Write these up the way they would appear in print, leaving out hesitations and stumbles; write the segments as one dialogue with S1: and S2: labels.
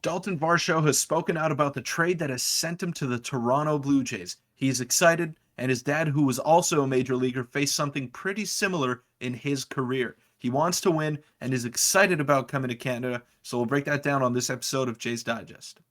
S1: Daulton Varsho has spoken out about the trade that has sent him to the Toronto Blue Jays. He's excited, and his dad, who was also a major leaguer, faced something pretty similar in his career. He wants to win and is excited about coming to Canada, so we'll break that down on this episode of Jays Digest.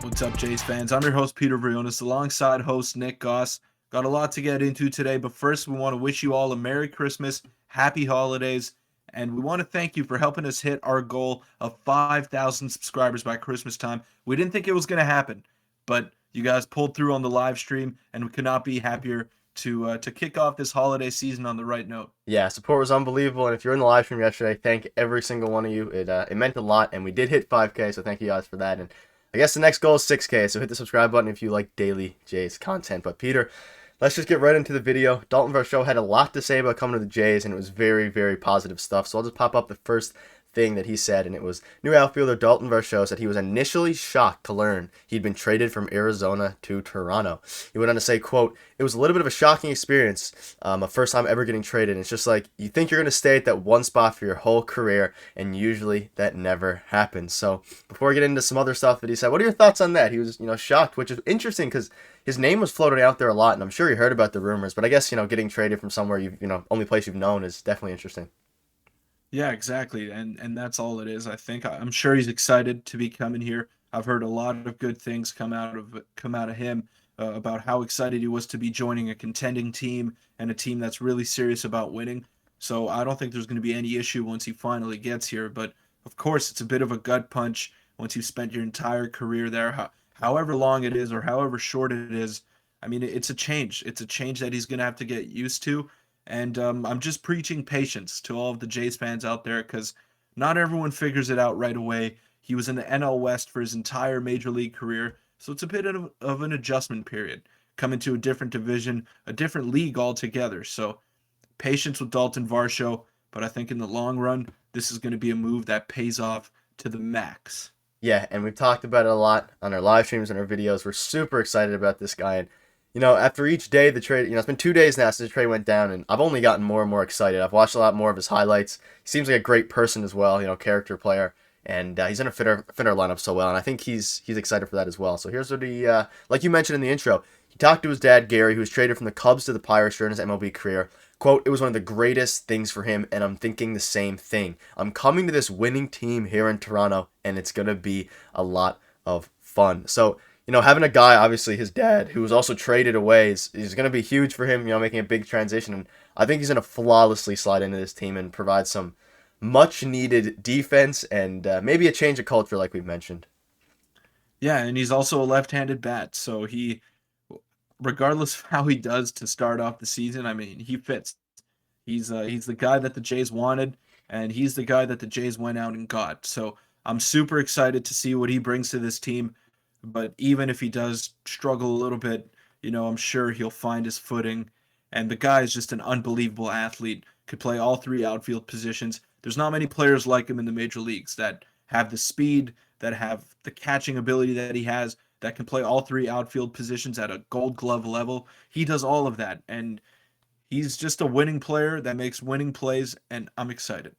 S1: What's up, Jays fans? I'm your host, Peter Vryonis, alongside host Nick Gosse. Got a lot to get into today, but first we want to wish you all a Merry Christmas, Happy Holidays, and we want to thank you for helping us hit our goal of 5,000 subscribers by Christmas time. We didn't think it was going to happen, but you guys pulled through on the live stream, and we could not be happier to kick off this holiday season on the right note.
S2: Yeah, support was unbelievable, and if you're in the live stream yesterday, thank every single one of you. It meant a lot, and we did hit 5K, so thank you guys for that. And I guess the next goal is 6K, so hit the subscribe button if you like daily Jays content. But Peter, let's just get right into the video. Daulton Varsho had a lot to say about coming to the Jays, and it was very, very positive stuff. So I'll just pop up the first thing that he said, and it was new outfielder Daulton Varsho said he was initially shocked to learn he'd been traded from Arizona to Toronto. He went on to say, quote, "It was a little bit of a shocking experience, a first time ever getting traded. It's just like you think you're going to stay at that one spot for your whole career, and usually that never happens." So before we get into some other stuff that he said, what are your thoughts on that? He was, shocked, which is interesting because his name was floated out there a lot, and I'm sure you heard about the rumors, but I guess, getting traded from somewhere only place you've known is definitely interesting.
S1: Yeah, exactly. And that's all it is. I'm sure he's excited to be coming here. I've heard a lot of good things come out of him about how excited he was to be joining a contending team and a team that's really serious about winning. So I don't think there's going to be any issue once he finally gets here, but of course it's a bit of a gut punch once you've spent your entire career there, however long it is or however short it is. I mean, it's a change. It's a change that he's going to have to get used to, and I'm just preaching patience to all of the Jays fans out there because not everyone figures it out right away. He was in the NL West for his entire major league career, so it's a bit of an adjustment period. Coming to a different division, a different league altogether. So patience with Daulton Varsho, but I think in the long run, this is going to be a move that pays off to the max.
S2: Yeah, and we've talked about it a lot on our live streams and our videos. We're super excited about this guy. And, after each day, the trade, it's been 2 days now since the trade went down, and I've only gotten more and more excited. I've watched a lot more of his highlights. He seems like a great person as well, character player. And he's going to fit our lineup so well. And I think he's excited for that as well. So here's what he, like you mentioned in the intro, he talked to his dad, Gary, who was traded from the Cubs to the Pirates during his MLB career. Quote, "It was one of the greatest things for him, and I'm thinking the same thing. I'm coming to this winning team here in Toronto, and it's going to be a lot of fun." So, having a guy, obviously his dad, who was also traded away, is going to be huge for him, making a big transition. And I think he's going to flawlessly slide into this team and provide some much needed defense and maybe a change of culture, like we've mentioned.
S1: Yeah, and he's also a left-handed bat, so regardless of how he does to start off the season, I mean, he fits. He's the guy that the Jays wanted, and he's the guy that the Jays went out and got. So I'm super excited to see what he brings to this team. But even if he does struggle a little bit, I'm sure he'll find his footing. And the guy is just an unbelievable athlete. Could play all three outfield positions. There's not many players like him in the major leagues that have the speed, that have the catching ability that he has, that can play all three outfield positions at a gold glove level. He does all of that. And he's just a winning player that makes winning plays, and I'm excited.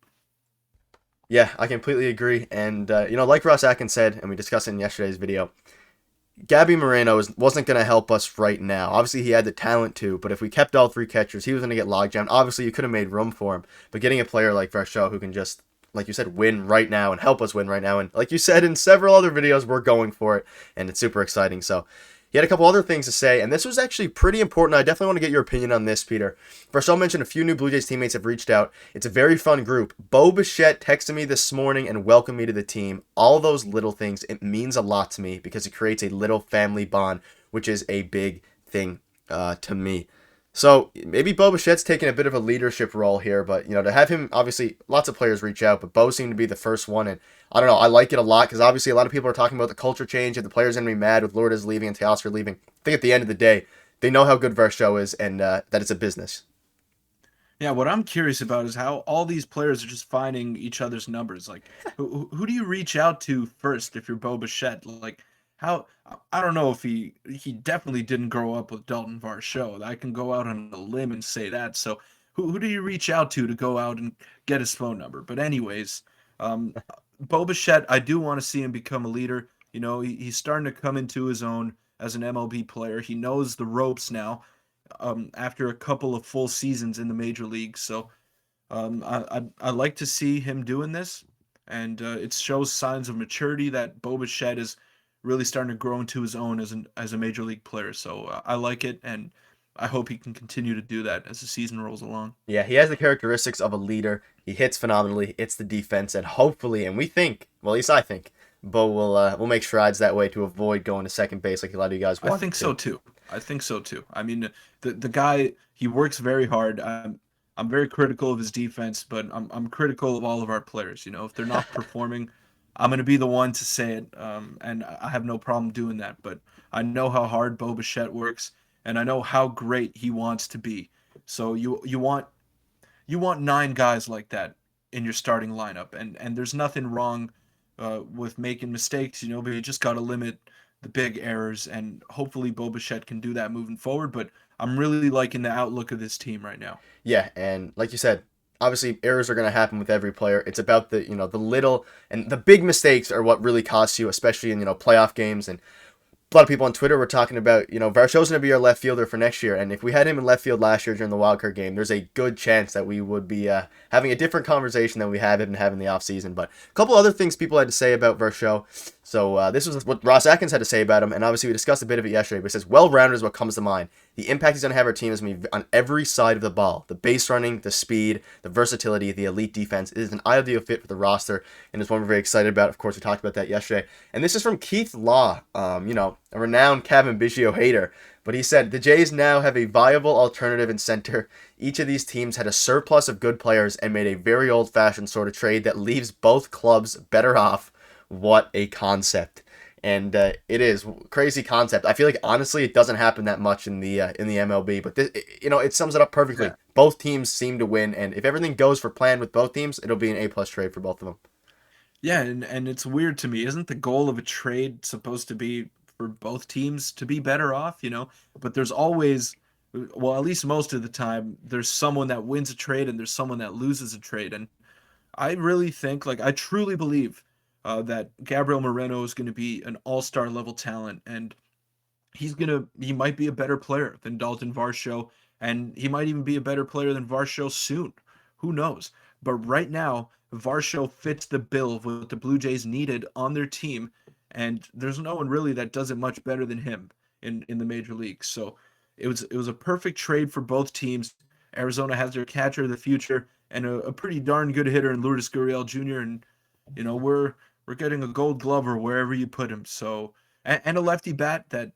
S2: Yeah, I completely agree. And, like Ross Atkins said, and we discussed it in yesterday's video, Gabby Moreno wasn't going to help us right now. Obviously, he had the talent to, but if we kept all three catchers, he was going to get logjammed. Obviously, you could have made room for him, but getting a player like Varsho who can just, like you said, win right now and help us win right now, and like you said in several other videos, we're going for it, and it's super exciting. So he had a couple other things to say, and this was actually pretty important. I definitely want to get your opinion on this, Peter. First, I'll mention a few new Blue Jays teammates have reached out. It's a very fun group. Bo Bichette texted me this morning and welcomed me to the team. All those little things, it means a lot to me because it creates a little family bond, which is a big thing to me. So maybe Bo Bichette's taking a bit of a leadership role here, but to have him, obviously lots of players reach out, but Bo seemed to be the first one, and I don't know, I like it a lot because obviously a lot of people are talking about the culture change and the players are going to be mad with Lourdes leaving and Teoscar leaving. I think at the end of the day, they know how good Varsho is and that it's a business.
S1: Yeah, what I'm curious about is how all these players are just finding each other's numbers. Like, who do you reach out to first if you're Bo Bichette? Like, how I don't know if he definitely didn't grow up with Daulton Varsho. I can go out on a limb and say that. So, who do you reach out to go out and get his phone number? But anyways, um, Bo Bichette, I do want to see him become a leader. You know, he's starting to come into his own as an MLB player. He knows the ropes now, after a couple of full seasons in the major leagues. So I like to see him doing this, and it shows signs of maturity that Bo Bichette is really starting to grow into his own as a major league player. So I like it, and I hope he can continue to do that as the season rolls along.
S2: Yeah, he has the characteristics of a leader. He hits phenomenally. It's the defense, and hopefully, and we think, well, at least I think, Bo will make strides that way to avoid going to second base like a lot of you guys
S1: I
S2: want
S1: think
S2: to.
S1: so too. I think so too. I mean, the guy, he works very hard. I'm very critical of his defense, but I'm critical of all of our players. You know, if they're not performing, I'm gonna be the one to say it. And I have no problem doing that. But I know how hard Bo Bichette works, and I know how great he wants to be. So you want nine guys like that in your starting lineup, and there's nothing wrong with making mistakes, but you just got to limit the big errors, and hopefully Bo Bichette can do that moving forward. But I'm really liking the outlook of this team right now.
S2: Yeah, and like you said, obviously errors are going to happen with every player. It's about the little and the big mistakes are what really cost you, especially in playoff games. And a lot of people on Twitter were talking about, Varsho's going to be our left fielder for next year. And if we had him in left field last year during the wildcard game, there's a good chance that we would be having a different conversation than we have been having in the offseason. But a couple other things people had to say about Varsho. So this was what Ross Atkins had to say about him. And obviously we discussed a bit of it yesterday. But he says, well-rounded is what comes to mind. The impact he's going to have our team is going to be on every side of the ball. The base running, the speed, the versatility, the elite defense. It is an ideal fit for the roster. And it's one we're very excited about. Of course, we talked about that yesterday. And this is from Keith Law, a renowned Kevin Biggio hater. But he said, the Jays now have a viable alternative in center. Each of these teams had a surplus of good players and made a very old-fashioned sort of trade that leaves both clubs better off. What a concept. And it is crazy concept. I feel like honestly it doesn't happen that much in the MLB, but this, it sums it up perfectly.
S1: Yeah.
S2: Both teams seem to win, and if everything goes for plan with both teams, it'll be an A+ trade for both of them.
S1: Yeah, and it's weird to me. Isn't the goal of a trade supposed to be for both teams to be better off, But there's always, well, at least most of the time, there's someone that wins a trade and there's someone that loses a trade. And I really think, like, I truly believe that Gabriel Moreno is going to be an all-star level talent, and he might be a better player than Daulton Varsho, and he might even be a better player than Varsho soon. Who knows? But right now, Varsho fits the bill of what the Blue Jays needed on their team, and there's no one really that does it much better than him in the major leagues. So it was a perfect trade for both teams. Arizona has their catcher of the future and a pretty darn good hitter in Lourdes Gurriel Jr. And we're getting a Gold Glover wherever you put him. So and a lefty bat that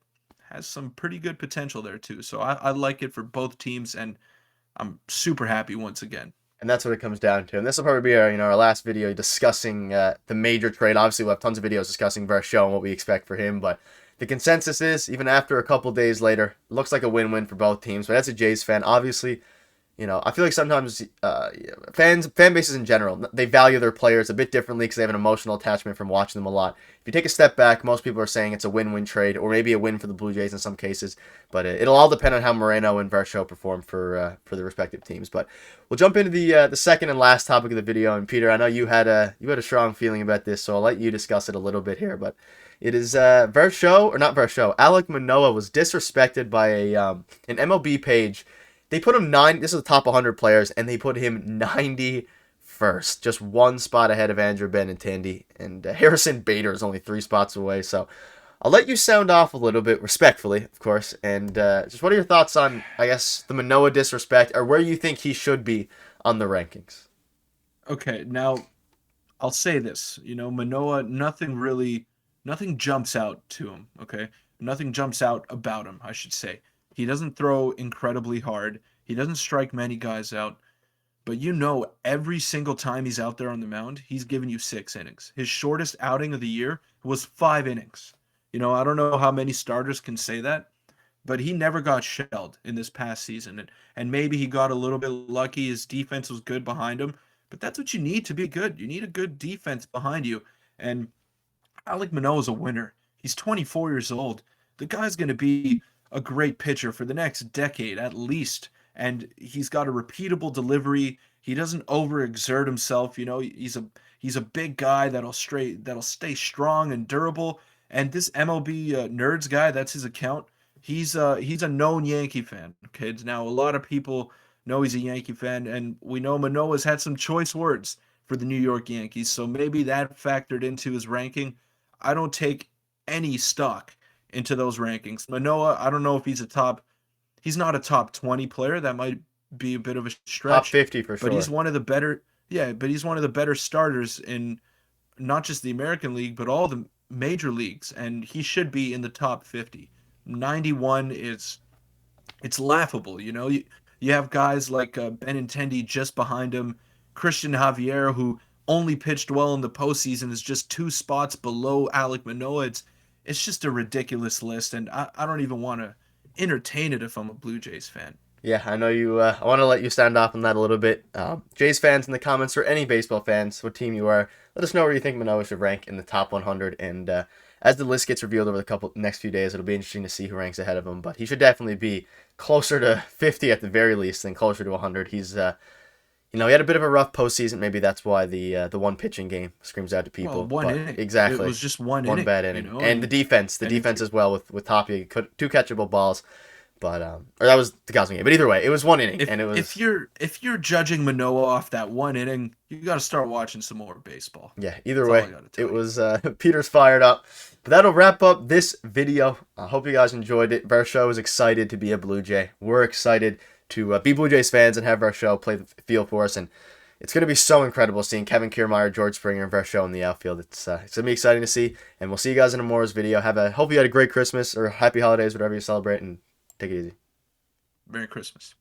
S1: has some pretty good potential there too. So I like it for both teams, and I'm super happy once again.
S2: And that's what it comes down to. And this will probably be our last video discussing the major trade. Obviously, we'll have tons of videos discussing Varsho and what we expect for him. But the consensus is, even after a couple days later, it looks like a win-win for both teams. But as a Jays fan, obviously, I feel like sometimes fan bases in general, they value their players a bit differently because they have an emotional attachment from watching them a lot. If you take a step back, most people are saying it's a win-win trade, or maybe a win for the Blue Jays in some cases. But it'll all depend on how Moreno and Varsho perform for the respective teams. But we'll jump into the second and last topic of the video. And Peter, I know you had a strong feeling about this, so I'll let you discuss it a little bit here. But it is Varsho, or not Varsho, Alek Manoah was disrespected by an MLB page. They put him this is the top 100 players, and they put him 91st, just one spot ahead of Andrew Benintendi, and Harrison Bader is only 3 spots away. So I'll let you sound off a little bit, respectfully, of course, and just what are your thoughts on, I guess, the Manoah disrespect, or where you think he should be on the rankings?
S1: Okay, now I'll say this, Manoah, nothing jumps out to him, okay? Nothing jumps out about him, I should say. He doesn't throw incredibly hard. He doesn't strike many guys out. But every single time he's out there on the mound, he's giving you 6 innings. His shortest outing of the year was 5 innings. I don't know how many starters can say that, but he never got shelled in this past season. And maybe he got a little bit lucky. His defense was good behind him, but that's what you need to be good. You need a good defense behind you. And Alek Manoah is a winner. He's 24 years old. The guy's going to be a great pitcher for the next decade at least. and he's got a repeatable delivery. He doesn't overexert himself. He's a big guy that'll stay strong and durable. And this MLB Nerds guy, that's his account. He's a known Yankee fan, kids. Now a lot of people know he's a Yankee fan, and we know Manoah's had some choice words for the New York Yankees, so maybe that factored into his ranking. I don't take any stock into those rankings. Manoah, I don't know if he's not a top 20 player. That might be a bit of a
S2: Top
S1: stretch,
S2: 50 for
S1: but he's
S2: sure.
S1: one of the better yeah, but he's one of the better starters in not just the American League, but all the major leagues, and he should be in the top 50. 91 is it's laughable. You have guys like Benintendi just behind him, Christian Javier, who only pitched well in the postseason, is just 2 spots below Alek Manoah. It's just a ridiculous list, and I don't even want to entertain it if I'm a Blue Jays fan.
S2: Yeah, I know you. I want to let you stand off on that a little bit. Jays fans in the comments, or any baseball fans, what team you are, let us know where you think Manoah should rank in the top 100. And as the list gets revealed over the next few days, it'll be interesting to see who ranks ahead of him. But he should definitely be closer to 50 at the very least than closer to 100. He had a bit of a rough postseason. Maybe that's why the one pitching game screams out to
S1: Well,
S2: people.
S1: one
S2: But
S1: inning. It
S2: exactly,
S1: was just one
S2: one
S1: inning,
S2: bad inning, and the
S1: and
S2: defense, the
S1: and if
S2: defense as well with Tapia, two catchable balls. But or that was the Gosse game. But either way, it was one inning,
S1: if
S2: and it
S1: if
S2: was
S1: you're judging Manoah off that one inning, you got to start watching some more baseball.
S2: yeah. Either
S1: That's all I
S2: way,
S1: got to
S2: it
S1: tell you.
S2: was Peter's fired up. But that'll wrap up this video. I hope you guys enjoyed it. Varsho is excited to be a Blue Jay. We're excited to be Blue Jays fans and have Varsho play the field for us. And it's going to be so incredible seeing Kevin Kiermaier, George Springer, and Varsho in the outfield. It's going to be exciting to see. And we'll see you guys in tomorrow's video. Hope you had a great Christmas or happy holidays, whatever you celebrate, and take it easy.
S1: Merry Christmas.